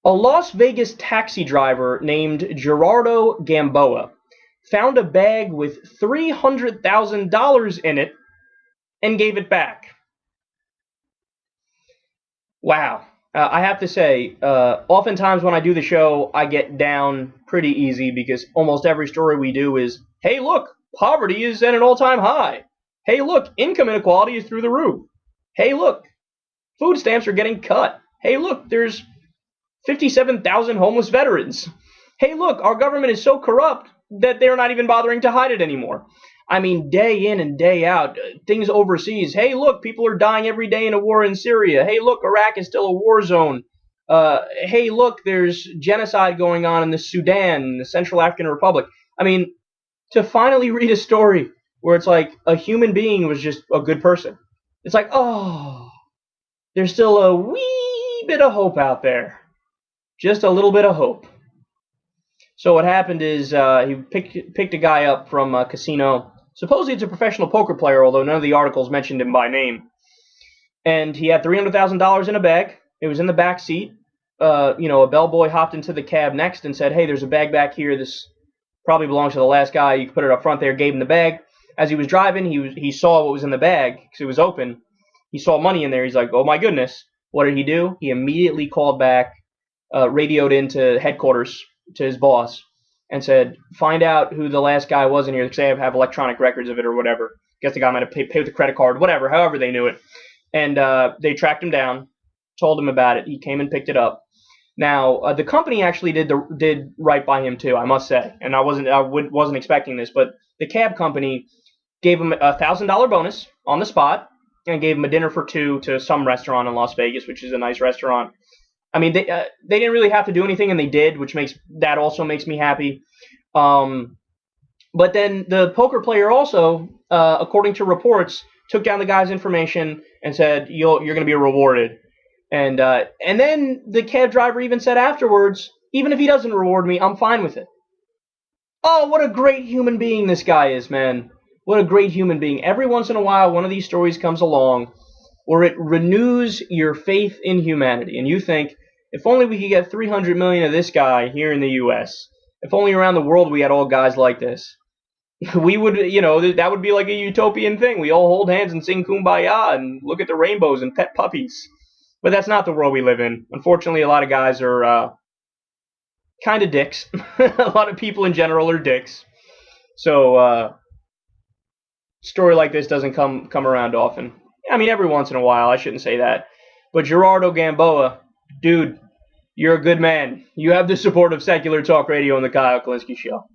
A Las Vegas taxi driver named Gerardo Gamboa found a bag with $300,000 in it and gave it back. Wow. I have to say, oftentimes when I do the show, I get down pretty easy because almost every story we do is, hey, look, poverty is at an all-time high. Hey, look, income inequality is through the roof. Hey, look, food stamps are getting cut. Hey, look, there's 57,000 homeless veterans. Hey, look, our government is so corrupt that they're not even bothering to hide it anymore. I mean, day in and day out, things overseas. Hey, look, people are dying every day in a war in Syria. Hey, look, Iraq is still a war zone. Hey, look, there's genocide going on in the Sudan, the Central African Republic. I mean, to finally read a story where it's like a human being was just a good person. It's like, oh, there's still a wee bit of hope out there. Just a little bit of hope. So what happened is he picked a guy up from a casino. Supposedly it's a professional poker player, although none of the articles mentioned him by name. And he had $300,000 in a bag. It was in the back seat. A bellboy hopped into the cab next and said, hey, there's a bag back here. This probably belongs to the last guy. You can put it up front there. Gave him the bag. As he was driving, he saw what was in the bag because it was open. He saw money in there. He's like, oh, my goodness. What did he do? He immediately called back, radioed into headquarters to his boss and said, find out who the last guy was in here because they have electronic records of it or whatever. Guess the guy might have paid with a credit card, whatever, however they knew it. And they tracked him down, told him about it. He came and picked it up. Now, the company actually did right by him too, I must say. And I wasn't expecting this, but the cab company gave him a $1,000 bonus on the spot and gave him a dinner for two to some restaurant in Las Vegas, which is a nice restaurant. I mean, they didn't really have to do anything, and they did, which also makes me happy. But then the poker player also, according to reports, took down the guy's information and said, you're going to be rewarded. And then the cab driver even said afterwards, even if he doesn't reward me, I'm fine with it. Oh, what a great human being this guy is, man. What a great human being. Every once in a while, one of these stories comes along where it renews your faith in humanity. And you think, if only we could get 300 million of this guy here in the U.S., if only around the world we had all guys like this, we would, that would be like a utopian thing. We all hold hands and sing Kumbaya and look at the rainbows and pet puppies. But that's not the world we live in. Unfortunately, a lot of guys are kind of dicks. A lot of people in general are dicks. So, story like this doesn't come around often. I mean, every once in a while, I shouldn't say that. But Gerardo Gamboa, dude, you're a good man. You have the support of Secular Talk Radio and the Kyle Kulinski Show.